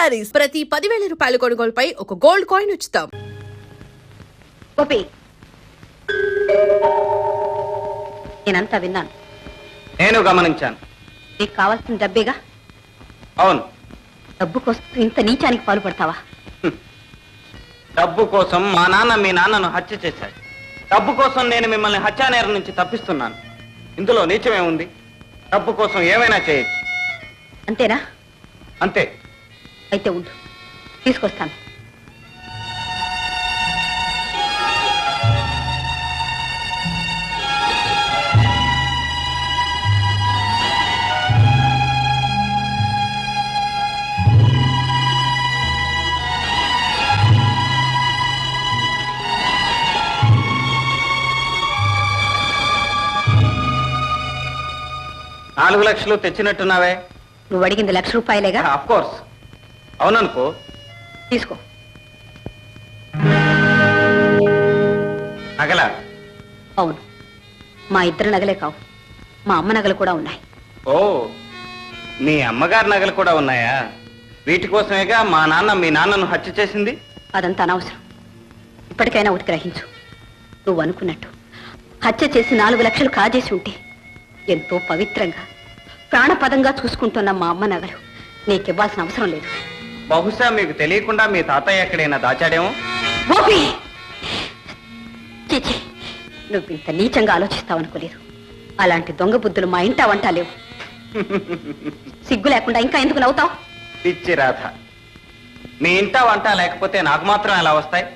శారీస్ ప్రతి 10,000 రూపాయల కొనుగోలుపై ఒక గోల్డ్ కాయిన్ ఉచితం. గోపి, నేనంతా విన్నాను. నేను గమనించాను. నీకు కావాల్సిన డబ్బేగా? అవును. డబ్బు కోసం ఇంత నీచానికి పాల్పడతావా? డబ్బు కోసం మా నాన్న మీ నాన్నను హత్య చేశాడు. డబ్బు కోసం నేను మిమ్మల్ని హత్యానేరం నుంచి తప్పిస్తున్నాను. ఇందులో నీచమేముంది? డబ్బు కోసం ఏమైనా చేయొచ్చు. అంతేనా? అంతే. అయితే ఉండు, తీసుకొస్తాను. నాలుగు లక్షలు తెచ్చినట్టున్నావే? నువ్వు అడిగింది ₹1,00,000 ఆఫ్ కోర్స్. అవుననుకో. తీసుకో. నగల? అవును, మా ఇద్దరు నగలే కావు, మా అమ్మ నగలు కూడా ఉన్నాయి. ఓ, మీ అమ్మగారి నగలు కూడా ఉన్నాయా? వీటి కోసమేగా మా నాన్న మీ నాన్నను హత్య చేసింది. అదంతా అనవసరం. ఇప్పటికైనా ఒకటి గ్రహించు. నువ్వు అనుకున్నట్టు హత్య చేసి 4 లక్షలు కాజేసి ఉంటే ఎంతో పవిత్రంగా ప్రాణపదంగా చూసుకుంటున్న మా అమ్మ నగలు నీకివ్వాల్సిన అవసరం లేదు. బహుశా మీకు తెలియకుండా మీ తాతయ్య ఎక్కడైనా దాచాడేమో. గోపి, చీచి, నువ్వు ఇంత నీచంగా ఆలోచిస్తావనుకోలేదు. అలాంటి దొంగ బుద్ధులు మా ఇంట వంట లేవు. సిగ్గు లేకుండా ఇంకా ఎందుకు నవ్వుతావు? పిచ్చి రాధ, మీ ఇంట వంట లేకపోతే నాకు మాత్రం ఎలా వస్తాయి?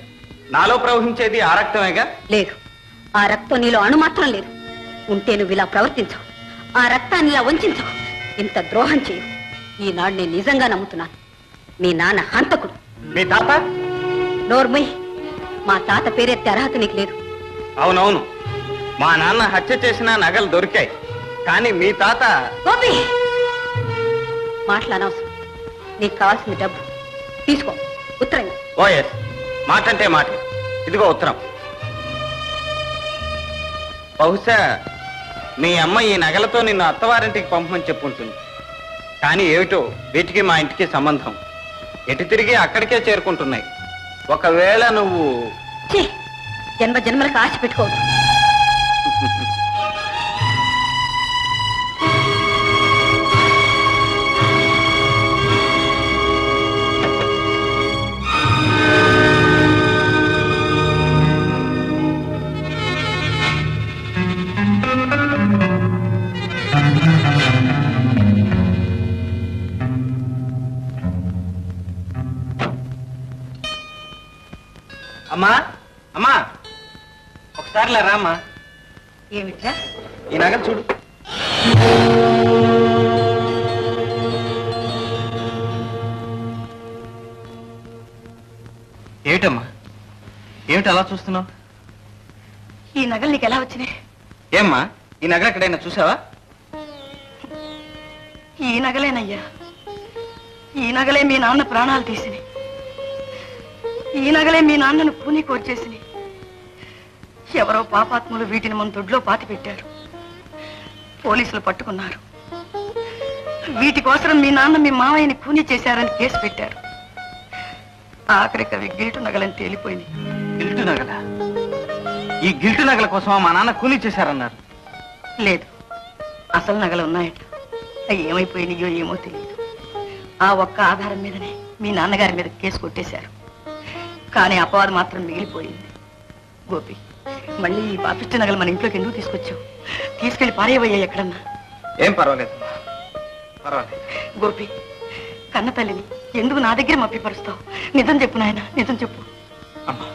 నాలో ప్రవహించేది ఆ రక్తమేగా. లేదు, ఆ రక్తం నీలో అణు మాత్రం లేదు. ఉంటే నువ్వు ఇలా ప్రవర్తించవు, ఆ రక్తాన్ని ఇలా వంచవు, ఇంత ద్రోహం చేయు. ఈనాడు నేను నిజంగా నమ్ముతున్నాను, మీ నాన్న హంతకుడు. మీ తాత? నోర్మయ్, మా తాత పేరెత్తే అర్హత నీకు లేదు. అవునవును, మా నాన్న హత్య చేసిన నగలు దొరికాయి, కానీ మీ తాత... గోపి, మాట్లాడనవసరం. నీకు కావాల్సిన డబ్బు తీసుకో. ఉత్తరం. ఓఎస్, మాటంటే మాట. ఇదిగో ఉత్తరం. బహుశా మీ అమ్మ ఈ నగలతో నిన్ను అత్తవారింటికి పంపమని చెప్పుంటుంది. కానీ ఏమిటో వీటికి మా ఇంటికి సంబంధం. ఎటు తిరిగి అక్కడికే చేరుకుంటున్నాయి. ఒకవేళ నువ్వు... జన్మ జన్మలకు ఆశ పెట్టుకోవద్దు. అమ్మా, అమ్మా, ఒకసారి రామ్మా. ఏమిట్రా? ఈ నగలు చూడు. ఏమిటమ్మా, ఏమిటి అలా చూస్తున్నావు? ఈ నగలు నీకు ఎలా వచ్చినాయి? ఏమ్మా, ఈ నగలు ఎక్కడైనా చూసావా? ఈ నగలేనయ్యా, ఈ నగలే మీ నాన్న ప్రాణాలు తీసినాయి. ఈ నగలే మీ నాన్నను పూని కోర్చేసినాయి. ఎవరో పాపాత్ములు వీటిని మన దొడ్లో పాతి పెట్టారు. పోలీసులు పట్టుకున్నారు. వీటి కోసం మీ నాన్న మీ మావయ్యని కూని చేశారని కేసు పెట్టారు. ఆఖరికి అవి గిల్టు నగలని తేలిపోయింది. గిల్టు నగల? ఈ గిల్టు నగల కోసం మా నాన్న కూని చేశారన్నారు. లేదు, అసలు నగలు ఉన్నాయట. అవి ఏమైపోయినాయో ఏమో తెలియదు. ఆ ఒక్క ఆధారం మీదనే మీ నాన్నగారి మీద కేసు కొట్టేశారు. కానీ అపవాదం మాత్రం మిగిలిపోయింది. గోపి, మళ్ళీ ఈ పాపిష్టి నగలు మన ఇంట్లోకి ఎందుకు తీసుకొచ్చావు? తీసుకెళ్లి పారేవయ్యా ఎక్కడన్నా. ఏం పర్వాలేదు, పర్వాలేదు. గోపి, కన్న తల్లిని ఎందుకు నా దగ్గర మప్పిపరుస్తావు? నిజం చెప్పు నాయన, నిజం చెప్పు. అమ్మా,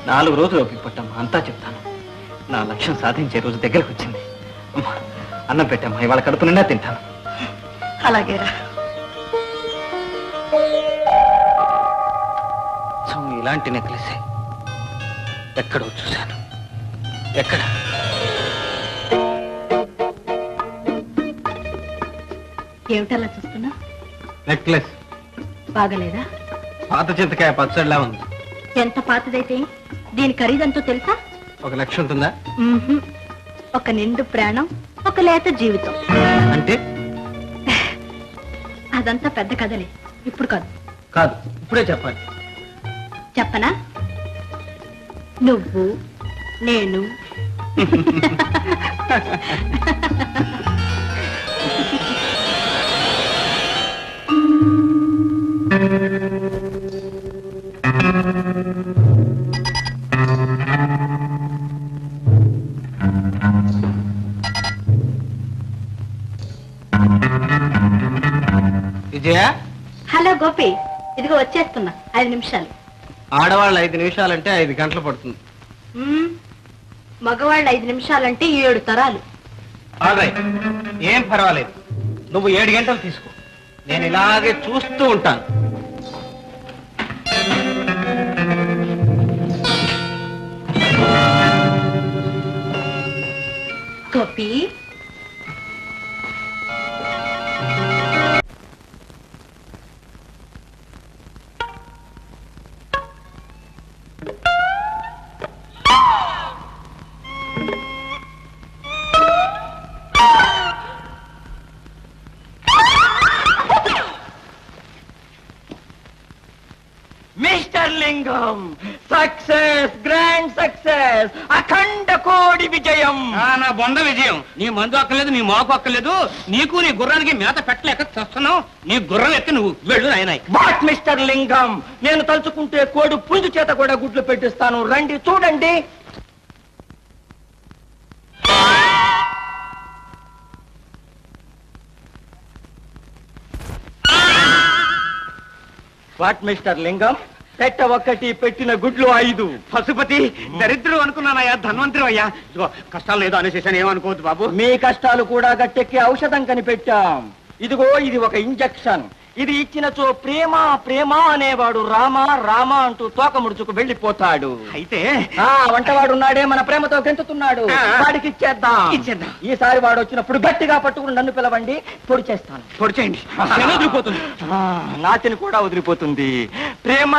4 రోజులు ఓపిక పట్టమ్మా, అంతా చెప్తాను. నా లక్ష్యం సాధించే రోజు దగ్గరకు వచ్చింది. అమ్మా, అన్నం పెట్టమ్మా, ఇవాళ కడుపు నిండా తింటాను. అలాగేరా. ఇలాంటి నెక్లెసే ఎక్కడో చూశాను. ఎక్కడ? ఏమిటలా చూస్తున్నా? నెక్లెస్ బాగలేదా? పాత చింతకాయ పచ్చడిలా ఉంది. ఎంత పాతదైతే దీని ఖరీదంతో తెలుసా? 1 లక్ష ఉంటుందా? ఒక నిండు ప్రాణం, ఒక లేత జీవితం. అంటే అదంతా పెద్ద కథలే, ఇప్పుడు కాదు. కాదు, ఇప్పుడే చెప్పాలి. చెప్పనా? నువ్వు నేను విజయ, హలో గోపి, ఇదిగో వచ్చేస్తున్నా. 5 నిమిషాలు. ఆడవాళ్ళు 5 నిమిషాలంటే 5 గంటలు పడుతుంది. మగవాళ్ళు 5 నిమిషాలంటే 7 తరాలు. ఏం పర్వాలేదు, నువ్వు 7 గంటలు తీసుకో, నేను ఇలాగే చూస్తూ ఉంటాను. గోపి, మిస్టర్ లింగం, సక్సెస్, గ్రాండ్ సక్సెస్, అఖండ కోడి విజయం. నా బొంద విజయం. నీ మందు అక్కర్లేదు, నీ మోకు అక్కర్లేదు, నీకు నీ గుర్రానికి మేత పెట్టలేక చూస్తున్నావు. నీ గుర్రం ఎత్తి నువ్వు వెళ్ళు నాయనాయ్. వాట్ మిస్టర్ లింగం, నేను తలుచుకుంటే కోడి పుంజు చేత కూడా గుడ్లు పెట్టిస్తాను. రండి చూడండి. వాట్ మిస్టర్ లింగం, పెట్ట ఒక్కటి, పెట్టిన గుడ్లు 5. పశుపతి, దరిద్రుడు అనుకున్నానయ్యా, ధన్వంతరి అయ్యా. ఇదిగో కష్టాలు లేదో అనేసేసాను, ఏమనుకోవద్దు బాబు. మీ కష్టాలు కూడా గట్టెక్కి ఔషధం కనిపెట్టాం. ఇదిగో ఇది ఒక ఇంజెక్షన్. ఇది ఇచ్చినచో ప్రేమ ప్రేమ అనేవాడు రామ రామ అంటూ తోక ముడుచుకు వెళ్ళిపోతాడు. అయితే వంటవాడు ఉన్నాడే, మన ప్రేమతో గెంతుతున్నాడు, వాడికి ఇచ్చేద్దాం. ఈసారి వాడు వచ్చినప్పుడు గట్టిగా పట్టుకుని నన్ను పిలవండి, పొడి చేస్తాను. పొడి చేయండి, వదిలిపోతుంది. నాతిని కూడా వదిలిపోతుంది. ప్రేమ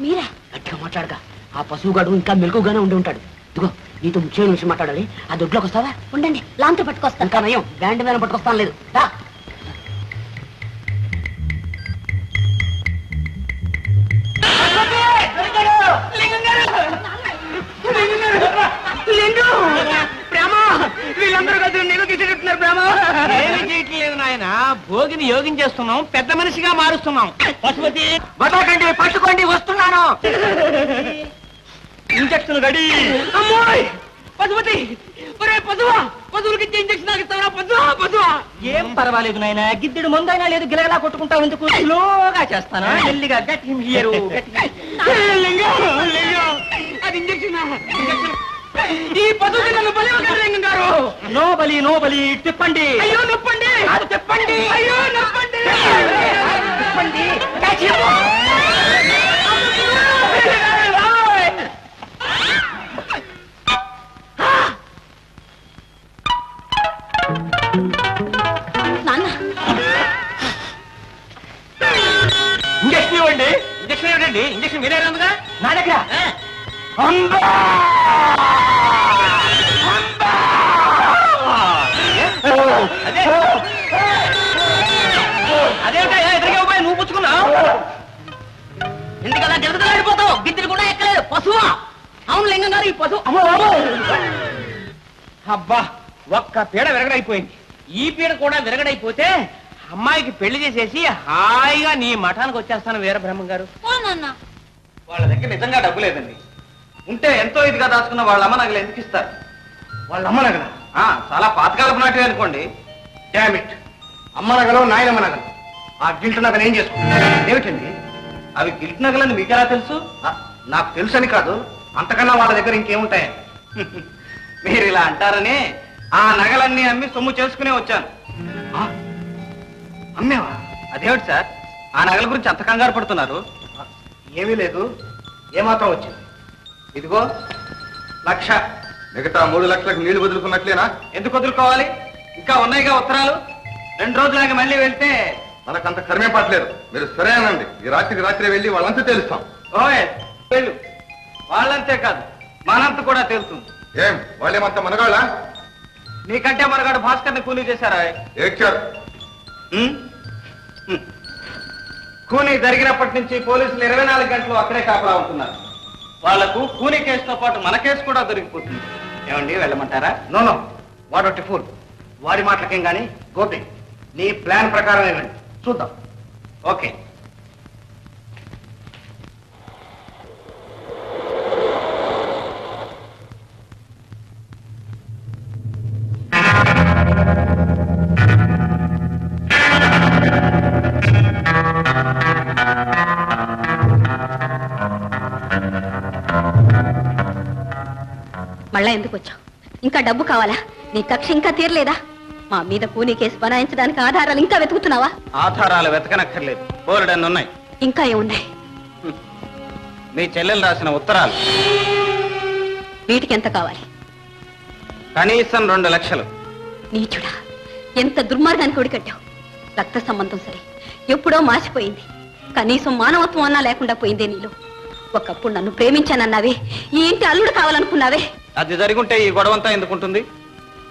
మీరా? గట్టిగా మాట్లాడగా, ఆ పశువుగాడు ఇంకా మెలకుగానే ఉండి ఉంటాడు. ఇదిగో నీతో ముఖ్యమైన విషయం మాట్లాడాలి. ఆ దొడ్లోకి వస్తావా? ఉండండి, లాంతో పట్టుకొస్తాను. ఇంకా నయం, బ్యాండ్ మీద పట్టుకొస్తాను. లేదు రా. వీళ్ళందరూ కలిసి నేను తీసుకెళ్తున్నారు. ప్రేమ ఏమి చేయట్లేదు నాయన, భోగిని యోగించేస్తున్నాం, పెద్ద మనిషిగా మారుస్తున్నాం. పశుపతి, వదలకండి, పట్టుకోండి, వస్తున్నాను. Injection ready. అమ్మాయి పశుపతి, ఒరే పశువా, పశువులకి ఇచ్చే ఇంజక్షన్ ఆగిస్తావా? పశువా పశువా. ఏం పర్వాలేదు నాయన, గిద్దెడు ముందైనా లేదు, గిలగలా కొట్టుకుంటావు ఎందుకు? స్లోగా చేస్తాను, మెల్లిగా. గట్టి హియరు, అది ఇంజక్షన్. ఈ పశువుకి నన్ను బలి లింగం గారు. నో బలి, నో బలి. తిప్పండి. అయ్యో నొప్పండి, అది తిప్పండి. అయ్యో నొప్పండి. తిప్పండి. నాన్న, ఇంజక్షన్ ఇవ్వండి. ఇంజక్షన్ ఏమిటండి? ఇంజక్షన్ మీరే ఉందిగా నా దగ్గర. అదేమిటా ఎదురుగా పోయి నువ్వు పుచ్చుకున్నావు? ఎందుకలా గిరిగిలాడిపోతావు? గిద్దెలు కూడా ఎక్కలేదు. పశువా? అవును లింగం గారు, ఈ పశువు. అబ్బా, ఒక్క పీడ విరగడైపోయింది. ఈ పీడ కూడా విరగడైపోతే అమ్మాయికి పెళ్లి చేసేసి హాయిగా నీ మఠానికి వచ్చేస్తాను వీరబ్రహ్మం గారు. వాళ్ళ దగ్గర నిజంగా డబ్బు లేదండి. ఉంటే ఎంతో ఇదిగా దాచుకున్న వాళ్ళ అమ్మ నగలు ఎందుకు ఇస్తారు? వాళ్ళ అమ్మ నగల చాలా పాతకాలపు నాటివి అనుకోండి. డామిట్. అమ్మ నగలు, నాయనమ్మ నగలు. ఆ గిల్ట్ నగలు ఏం చేసుకుంటారు? ఏమిటండి అవి గిల్ట్ నగలని మీకెలా తెలుసు? నాకు తెలుసని కాదు, అంతకన్నా వాళ్ళ దగ్గర ఇంకేముంటాయి? మీరు ఇలా అంటారని ఆ నగలన్నీ అమ్మి సొమ్ము చేసుకునే వచ్చాను. అమ్మేవా? అదేమిటి సార్, ఆ నగల గురించి అంత కంగారు పడుతున్నారు? ఏమీ లేదు. ఏమాత్రం వచ్చింది? ఇదిగో 1,00,000. మిగతా 3 లక్షలకు నీళ్లు వదులుకున్నట్లేనా? ఎందుకు వదులుకోవాలి? ఇంకా ఉన్నాయిగా ఉత్తరాలు. 2 రోజులాగా మళ్ళీ వెళ్తే మనకంత కర్మే పట్టలేదు. మీరు సరేనండి, ఈ రాత్రికి రాత్రి వెళ్ళి వాళ్ళంతా తెలుస్తాం. ఓయ్ వెళ్ళు. వాళ్ళంతే కాదు, మనంత కూడా తెలుస్తుంది. ఏం వాళ్ళేమంత మనగాళ్ళ? నీకంటే మనగాడు భాస్కర్ని కూలీ చేశారా? ఏడ్చారు. కూనీ జరిగినప్పటి నుంచి పోలీసులు 24 గంటలు అక్కడే కాపలా ఉంటున్నారు. వాళ్లకు కూనీ కేసుతో పాటు మన కేసు కూడా దొరికిపోతుంది. ఏమండి వెళ్ళమంటారా? No వాడొట్టి pool. వాడి మాటలకేం గాని గోపి, నీ ప్లాన్ ప్రకారం వెళ్ళండి, చూద్దాం. ఓకే. మళ్ళా ఎందుకు వచ్చావు? ఇంకా డబ్బు కావాలా? నీ కక్ష ఇంకా తీరలేదా? మా మీద కూనీ కేసు బనాయించడానికి ఆధారాలు ఇంకా వెతుకుతున్నావా? ఆధారాలు వెతకనక్కర్లేదు, బోలెడన్ని ఉన్నాయి. ఇంకా ఏమున్నాయి? మీ చెల్లెలు రాసిన ఉత్తరాలు. వీటికి ఎంత కావాలి? కనీసం 2 లక్షలు. నీచుడా, ఎంత దుర్మార్గానికి ఒడికట్టావు. రక్త సంబంధం సరే, ఎప్పుడో మాసిపోయింది. కనీసం మానవత్వం అన్నా లేకుండా పోయిందే నీలో. ఒకప్పుడు నన్ను ప్రేమించానన్నావే, ఈ ఇంటి అల్లుడు కావాలనుకున్నావే. అది జరుగుంటే ఈ గొడవంతా ఎందుకుంటుంది?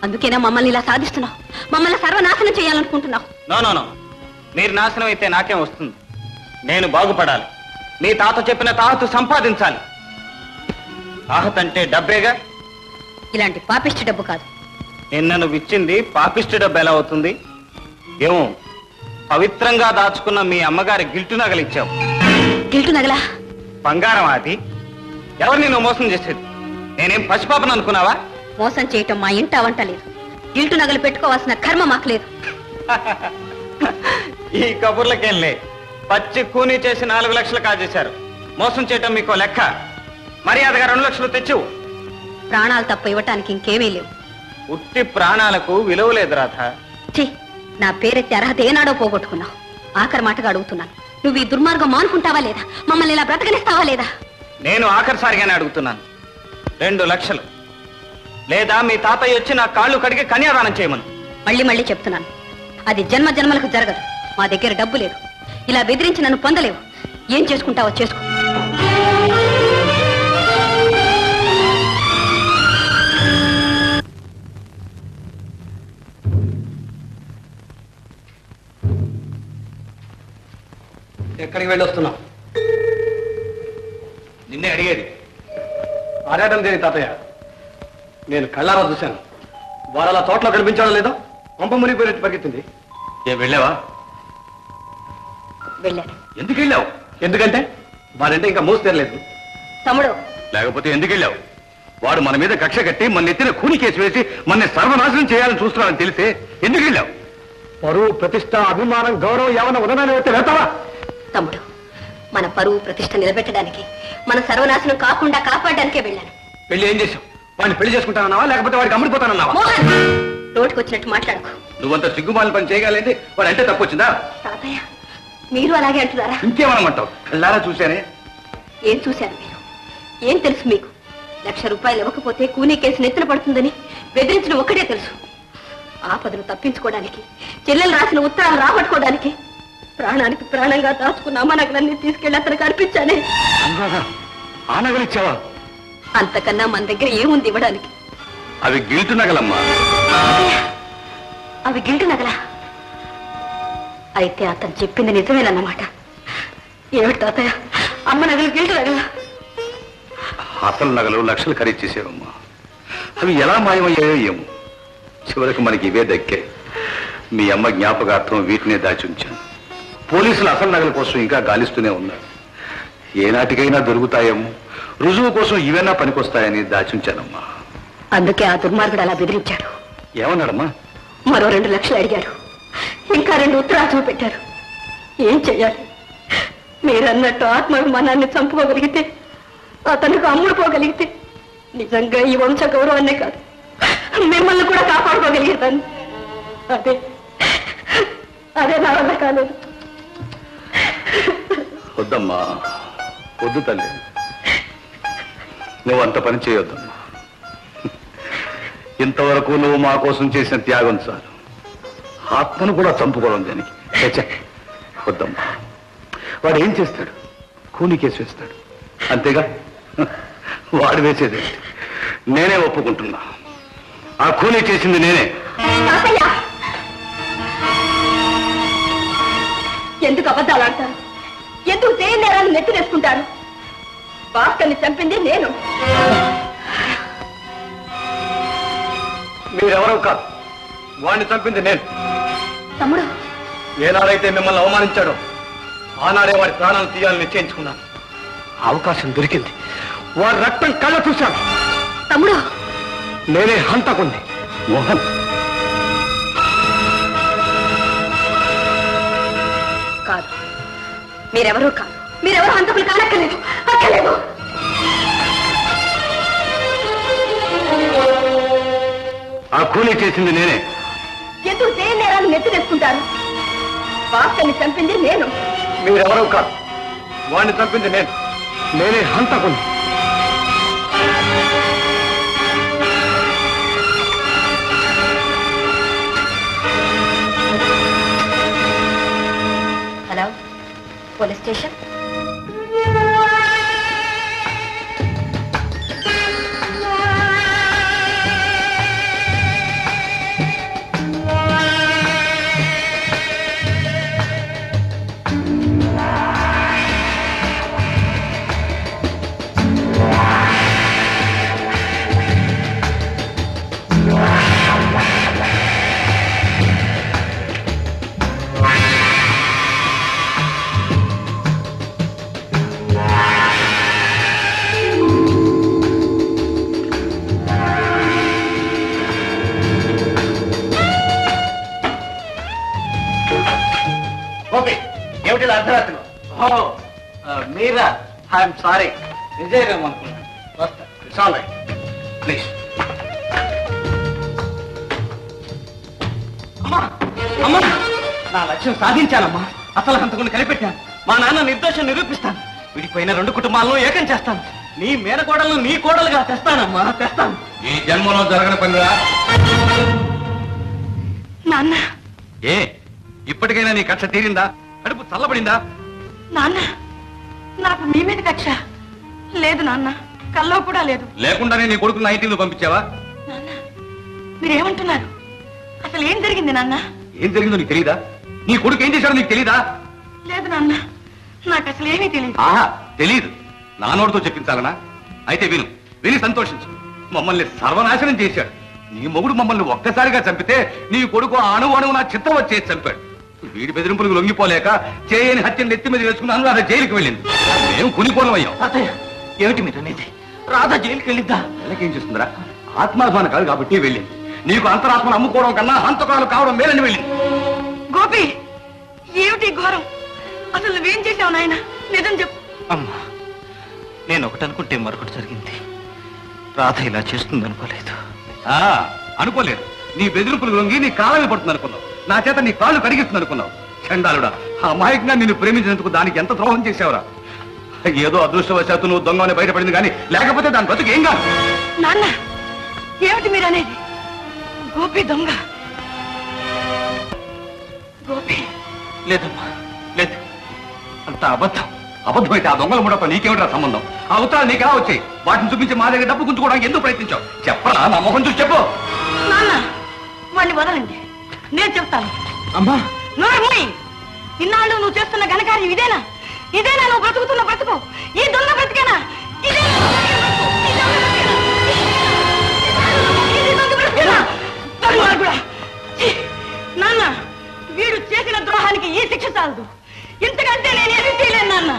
అందుకేనా మమ్మల్ని ఇలా సాధిస్తున్నావు? మమ్మల్ని సర్వనాశనం చేయాలనుకుంటున్నావు? నో, మీరు నాశనం అయితే నాకేం వస్తుంది? నేను బాగుపడాలి. మీ తాత చెప్పిన తాహతు సంపాదించాలి. తాహత్ అంటే డబ్బేగా. ఇలాంటి పాపిష్టి డబ్బు కాదు. నిన్న నువ్వు ఇచ్చింది పాపిష్టి డబ్బు ఎలా అవుతుంది? ఏమో, పవిత్రంగా దాచుకున్న మీ అమ్మగారి గిల్టు నగలిచ్చావు. గిల్టు నగలా? బంగారం అది. ఎవరిని నువ్వు మోసం చేసేది? నేనేం పసిపాపను అనుకున్నావా? మోసం చేయటం మా ఇంట వంట లేదు. గిల్టు నగలు పెట్టుకోవాల్సిన కర్మ మాకు లేదు. ఈ కబుర్లకెళ్ళే పచ్చి కూనీ చేసి 4 లక్షలు కాజేశారు. మోసం చేయటం మీకో లెక్క. మర్యాదగా 2 లక్షలు తెచ్చివు. ప్రాణాలు తప్ప ఇవ్వటానికి ఇంకేమీ లేవు. ఉట్టి ప్రాణాలకు విలువ లేదు రాధ. ఛీ, నా పేరెత్తి అర్హత ఏనాడో పోగొట్టుకున్నావు. ఆఖరి మాటగా అడుగుతున్నాను, నువ్వు ఈ దుర్మార్గం మానుకుంటావా లేదా? మమ్మల్ని ఇలా బ్రతకనిస్తావా లేదా? నేను ఆఖరిసారిగానే అడుగుతున్నాను. 2 లక్షలు లేదా మీ తాతయ్య వచ్చి నా కాళ్ళు కడిగి కన్యాదానం చేయమను. మళ్ళీ చెప్తున్నాను, అది జన్మ జన్మలకు జరగదు. మా దగ్గర డబ్బు లేదు. ఇలా బెదిరించి నన్ను పొందలేవు. ఏం చేసుకుంటావో చేసుకో. ఎక్కడికి వెళ్ళొస్తున్నావు? నిన్నే అడిగేది. ఆరాటం దేని తాతయ్య? నేను కళ్ళారా చూశాను. వారు అలా తోటలో కనిపించాడో లేదో పంప మునిగిపోయినట్టు పరిగెత్తింది. ఏం వెళ్ళావా? వెళ్ళాను. ఎందుకు వెళ్ళావు? ఎందుకంటే వారంటే ఇంకా మూసి తెరలేదు. తమ్ముడు, లేకపోతే ఎందుకు వెళ్ళావు? వాడు మన మీద కక్ష కట్టి మన ఎత్తిన కూని కేసు వేసి మన సర్వనాశనం చేయాలని చూస్తున్నాడని తెలిసే ఎందుకు వెళ్ళావు? పరువు, ప్రతిష్ట, అభిమానం, గౌరవం ఏమైనా ఉన్నదాన్ని అయితే వెళ్తావా? తమ్ముడు, మన పరువు ప్రతిష్ట నిలబెట్టడానికి, మన సర్వనాశనం కాకుండా కాపాడడానికే వెళ్ళాను. పెళ్లి ఏం చేశావు? వాడిని పెళ్లి చేసుకుంటానన్నావా లేకపోతే వాడికి అమ్ముడిపోతానన్నావా? మోహన్, రోడ్డుకు వచ్చినట్టు మాట్లాడకు. నువ్వంత సిగ్గుమాలిన పని చేయగలిగింది వాడు అంటే తప్పు వచ్చిందా? తాతయ్య, మీరు అలాగే అంటున్నారా? ఇంకేమనమంటావు? కళ్ళారా చూశానే. ఏం చూశారు మీరు? ఏం తెలుసు మీకు? 1,00,000 రూపాయలు ఇవ్వకపోతే కూనీ కేసు నెత్తిన పడుతుందని బెదిరించడం ఒక్కటే తెలుసు. ఆపదను తప్పించుకోవడానికి, చెల్లెలు రాసిన ఉత్తరాలు రాబట్టుకోవడానికి ప్రాణానికి ప్రాణంగా దాచుకున్న అమ్మ నగలన్నీ తీసుకెళ్లి అతనికి అర్పించానే. ఆ నగలిచ్చావా? అంతకన్నా మన దగ్గర ఏముంది ఇవ్వడానికి? అవి గిల్టు నగలమ్మా. అవి గిల్టు నగలా? అయితే అతను చెప్పింది నిజమేనన్నమాట. ఏమిటి తాతయ్య, అమ్మ నగలు గిల్టు నగలా? అసలు నగలు లక్షలు ఖరీదు చేసేవమ్మా. అవి ఎలా మాయమయ్యాయో ఏమో. చివరికి మనకి ఇవే దక్కాయి. మీ అమ్మ జ్ఞాపకార్థం వీటినే దాచి ఉంచాను. పోలీసులు అసలు నగల కోసం ఇంకా గాలిస్తూనే ఉన్నారు. ఏనాటికైనా దొరుకుతాయేమో, రుజువు కోసం ఇవైనా పనికొస్తాయని దాచుంచానమ్మా. అందుకే ఆ దుర్మార్గుడు అలా బెదిరించాడు. ఏమన్నాడమ్మా? మరో 2 లక్షలు అడిగారు. ఇంకా 2 ఉత్తరాలు చూపెట్టారు. ఏం చెయ్యాలి? మీరన్నట్టు ఆత్మాభిమానాన్ని చంపుకోగలిగితే, అతనికి అమ్ముడుపోగలిగితే, నిజంగా ఈ వంశ గౌరవాన్నే కాదు, మిమ్మల్ని కూడా కాపాడుకోగలిగేదాన్ని. అదే నా వల్ల కాలేదు. వద్దమ్మా, వద్దు తల్లి, నువ్వు అంత పని చేయొద్దమ్మా. ఇంతవరకు నువ్వు మా కోసం చేసిన త్యాగం చాలు. ఆత్మను కూడా చంపుకోవడం దానికి. ఛే, వద్దమ్మా. వాడు ఏం చేస్తాడు? కూని కేసు వేస్తాడు, అంతేగా. వాడు వేసేది నేనే ఒప్పుకుంటున్నా. ఆ కూని చేసింది నేనే. ఎందుకు అబద్ధాలు ఆడతారు? ఎందుకు చేయని నేరాలు నెత్తినేసుకుంటారు? భాస్కర్ని చంపింది నేను. మీరెవరో కాదు, వాడిని చంపింది నేను. తమ్ముడు, ఏనాడైతే మిమ్మల్ని అవమానించాడో ఆనాడే వాడి ప్రాణాలు తీయాలని నిశ్చయించుకున్నాను. అవకాశం దొరికింది. వాడి రక్తం కళ్ళ చూశాను. తమ్ముడు, నేనే హంతకుంది. మోహన్, కాదు, మీరెవరూ కాదు. మీరెవరూ హంతకులు కానక్కర్లేదు. అక్కర్లేదు. ఆ కూలీ చేసింది నేనే. ఎందుకు చేయని నేరాలు నెత్తినేసుకుంటారు? భాస్కర్ని చంపింది నేను. మీరెవరో కాదు, వాడిని చంపింది నేను. నేనే హంతకుంది. Hello, police station. ఏమిటి అర్ధరాత్రి? మీరా? ఐఎమ్ సారీ, విజయరామ్ అనుకున్నాను. వస్తా. It's all right, please. అమ్మా, అమ్మా, నా లక్ష్యం సాధించానమ్మా. అసలు హంతకుని కనిపెట్టాను. మా నాన్న నిర్దోషం నిరూపిస్తాను. విడిపోయిన 2 కుటుంబాలను ఏకం చేస్తాను. నీ మేనకోడలను నీ కోడలుగా తెస్తానమ్మా, తెస్తాను. ఈ జన్మలో జరగని పనిరా. నాన్న, ఏ ఇప్పటికైనా నీ కక్ష తీరిందా? కడుపు చల్లబడిందా? నాన్న, నాకు మీ మీద కక్ష లేదు నాన్న. కల్లో కూడా లేదు. లేకుండానే నీ కొడుకుని ఐటీలో పంపించావా? నాన్న, మీరేమంటున్నారు? అసలు ఏం జరిగింది నాన్న? ఏం జరిగిందో నీకు తెలీదా? నీ కొడుకు ఏం చేశాడో నీకు తెలీదా? లేదు నాన్న, నాకు అసలు ఏమీ తెలియదు. ఆహా, తెలీదు. నా నోటితో చెప్పించాలనా? అయితే విను, విని సంతోషించు. మమ్మల్ని సర్వనాశనం చేశాడు. నీ మొగుడు మమ్మల్ని ఒక్కసారిగా చంపితే నీ కొడుకు అణువు నా చిత్తం వచ్చేసి చంపాడు. వీడి బెదిరింపులకు లొంగిపోలేక చేయని హత్యను నెత్తి మీద వేసుకున్నాను. రాధ జైలుకి వెళ్ళింది. మేము కునికోలం అయ్యాం. ఏమిటి మీరు అనేది? రాధ జైలుకి వెళ్ళిద్దా? నెలకేం చేస్తుందిరా? ఆత్మాభిమానం కాదు కాబట్టి వెళ్ళింది. నీకు అంతరాత్మను అమ్ముకోవడం కన్నా హంతకాలు కావడం మేలని వెళ్ళింది. గోపి, ఏమిటి ఘోరం? అసలు నువ్వేం చేశావు నాయన? నిజం చెప్పు. అమ్మా, నేను ఒకటి అనుకుంటే మరొకటి జరిగింది. రాధ ఇలా చేస్తుంది అనుకోలేదు. అనుకోలేదు. నీ బెదిరింపులు లొంగి నీ కాలమే పడుతుంది అనుకున్నావు. నా చేత నీ కాళ్ళు కడిగిస్తుంది అనుకున్నావు. చండాలుడా, అమాయకంగా నిన్ను ప్రేమించినందుకు దానికి ఎంత ద్రోహం చేశావురా? ఏదో అదృష్టవశాత్తు నువ్వు దొంగని బయటపడింది కానీ లేకపోతే దాని బతుకు ఏం కాదు. నాన్న, ఏమిటి మీరు అనేది? గోపి దొంగ? గోపి లేదమ్మా, లేదు, అంత అబద్ధం. అబద్ధమైతే ఆ దొంగల ముడతో నీకేమిటా సంబంధం? ఆ ఉత్తరాలు నీకు ఎలా వచ్చాయి? వాటిని చూపించి మా దగ్గర డబ్బు గుంజుకోవడానికి ఎందుకు ప్రయత్నించావు? చెప్పరా, నా మొహం చూసి చెప్పు. నాన్న, వాడిని వదలండి, నేను చెప్తాను. అమ్మా, నోర్మూయి, ఇన్నాళ్ళు నువ్వు చేస్తున్న ఘనకార్యం ఇదేనా? ఇదేనా నువ్వు బ్రతుకుతున్న బ్రతుకు? ఈ దొంగ బ్రతికేనా? నాన్న, వీడు చేసిన ద్రోహానికి ఈ శిక్ష చాలదు. ఇంతకంటే నేనేమీ చేయలేను నాన్న.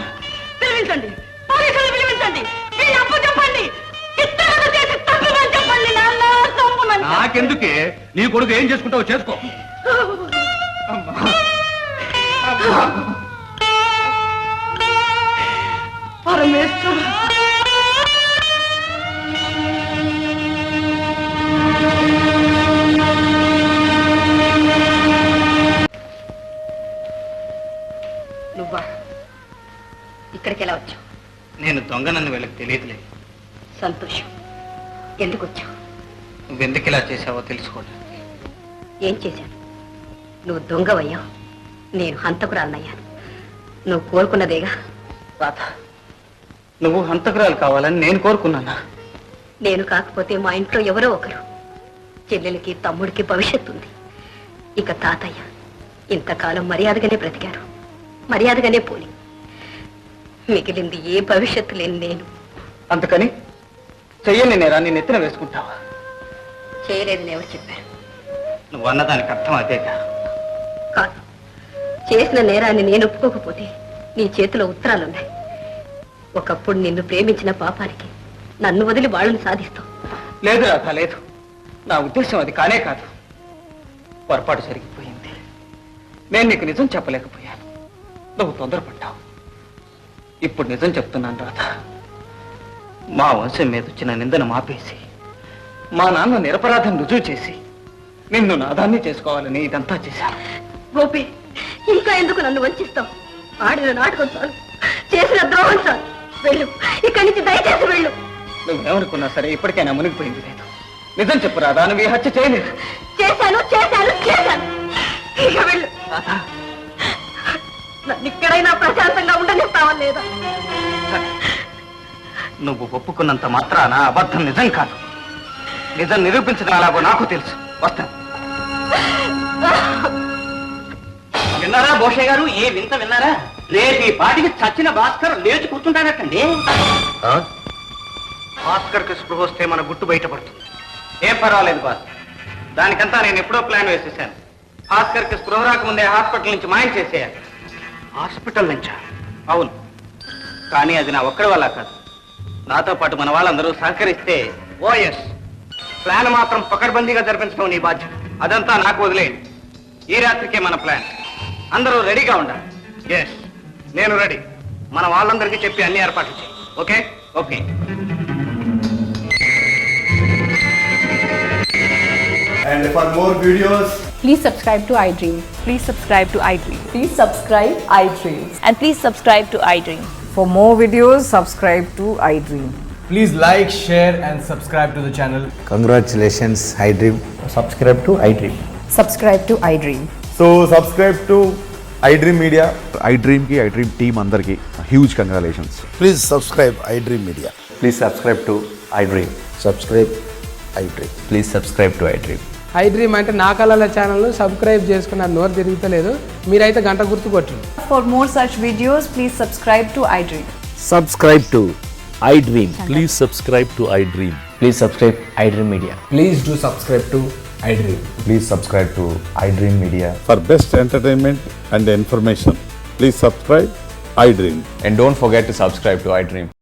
పిలిపించండి, పోలీసులు పిలిపించండి. వీళ్ళు అప్పు చెప్పండి. ఇతరులకు చేసి తప్పుమని చెప్పండి నాన్న, తప్పుమని. నాకెందుకే? నీ కొడుకు ఏం చేసుకుంటావో చేసుకో. పరమేశ్వర, నువ్వా? ఇక్కడికి ఎలా వచ్చావు? నేను దొంగనని వీళ్ళకి తెలియదులే. సంతోషం. ఎందుకు వచ్చావు? నువ్వెందుకు ఇలా చేసావో తెలుసుకోవడానికి. ఏం చేశాను? నువ్వు దొంగవయ్యావు, నేను హంతకురాలనయ్యాను. నువ్వు కోరుకున్నదేగా. రాధ, నువ్వు హంతకురాలు కావాలని నేను కోరుకున్నానా? నేను కాకపోతే మా ఇంట్లో ఎవరో ఒకరు. చెల్లెలకి తమ్ముడికి భవిష్యత్తు ఉంది. ఇక తాతయ్య ఇంతకాలం మర్యాదగానే బ్రతికారు, మర్యాదగానే పోని. మిగిలింది ఏ భవిష్యత్తు లేని నేను. అందుకని చెయ్యని నేరాన్ని నెత్తిన వేసుకుంటావా? చేయలేదని ఎవరు చెప్పారు? నువ్వు అన్నదానికి అర్థం అదేగా. కాదు, చేసిన నేరాన్ని నేను ఒప్పుకోకపోతే నీ చేతిలో ఉత్తరాలున్నాయి. ఒకప్పుడు నిన్ను ప్రేమించిన పాపానికి నన్ను వదిలి వాళ్ళని సాధిస్తావు. లేదు రాధ, లేదు. నా ఉద్దేశం అది కానే కాదు. పొరపాటు జరిగిపోయింది. నేను నీకు నిజం చెప్పలేకపోయాను. నువ్వు తొందరపడ్డావు. ఇప్పుడు నిజం చెప్తున్నాను రాధ. మా వంశం మీద వచ్చిన నిందను మాపేసి మా నాన్న నిరపరాధం రుజువు చేసి నిన్ను నాదాన్ని చేసుకోవాలని ఇదంతా చేశాను. గోపి, ఇంకా ఎందుకు నన్ను వంచిస్తావు? ఆడిన నాటకం చాలు, చేసిన ద్రోహం చాలు. వెళ్ళు, ఇక్కడి నుంచి దయచేసి వెళ్ళు. నువ్వేమనుకున్నా సరే ఇప్పటికైనా మునిగిపోయింది లేదు. నిజం చెప్పు రాధా, నువ్వు ఈ హత్య చేయలేదు. చేశాను చేశాను చేశాను. ఇక వెళ్ళు. రాధా, నన్ను ఇక్కడైనా ప్రశాంతంగా ఉండనిస్తావా లేదా? నువ్వు ఒప్పుకున్నంత మాత్రాన అబద్ధం నిజం కాదు. నిజం నిరూపించడం అలాగో నాకు తెలుసు. వస్తాను. విన్నారా భోషయ్య గారు? ఏ వింత విన్నారా? రేపు ఈ పాటికి చచ్చిన భాస్కర్ లేచి కూర్చుంటానటండి. భాస్కర్ కి స్పృహ వస్తే మన గుట్టు బయటపడుతుంది. ఏం పర్వాలేదు బాస్, దానికంతా నేను ఎప్పుడో ప్లాన్ వేసేసాను. భాస్కర్ కి స్పృహ రాకముందే హాస్పిటల్ నుంచి మాయం చేసేయాలి. హాస్పిటల్ నుంచా? అవును, కానీ అది నా ఒక్కడి వల్ల కాదు. నాతో పాటు మన వాళ్ళందరూ సహకరిస్తే ఓఎస్ ప్లాన్ మాత్రం పకడ్బందీగా జరిపించడం నీ బాధ్యత. అదంతా నాకు వదిలేయండి. ఈ రాత్రికే మన ప్లాన్. అందరూ రెడీగా ఉండాలి. ఎస్, నేను రెడీ. మన వాళ్ళందరికీ చెప్పి అన్ని ఏర్పాట్లు చేయి. Okay okay. And for more videos, Please subscribe to iDream. Please subscribe to iDream. Please subscribe iDream. And please subscribe to iDream. For more videos, subscribe to iDream. please like, share, and subscribe to the channel. Congratulations, iDream. Subscribe to iDream. Subscribe to iDream. So subscribe to iDream Media. iDream ki iDream team andarki huge congratulations. Please subscribe iDream Media. Please subscribe to iDream. Subscribe iDream. Please subscribe to iDream. iDream అంటే నా కళల ఛానల్ను subscribe చేసుకున్న నోరు తిరుగుతలేదు. మీరైతే గంట గుర్తు కొట్టండి. For more such videos, please subscribe to iDream. Subscribe to iDream. Please subscribe to iDream. Please subscribe iDream Media. Please do subscribe to iDream. Please subscribe to iDream Media. For best entertainment and information, please subscribe iDream. And don't forget to subscribe to iDream.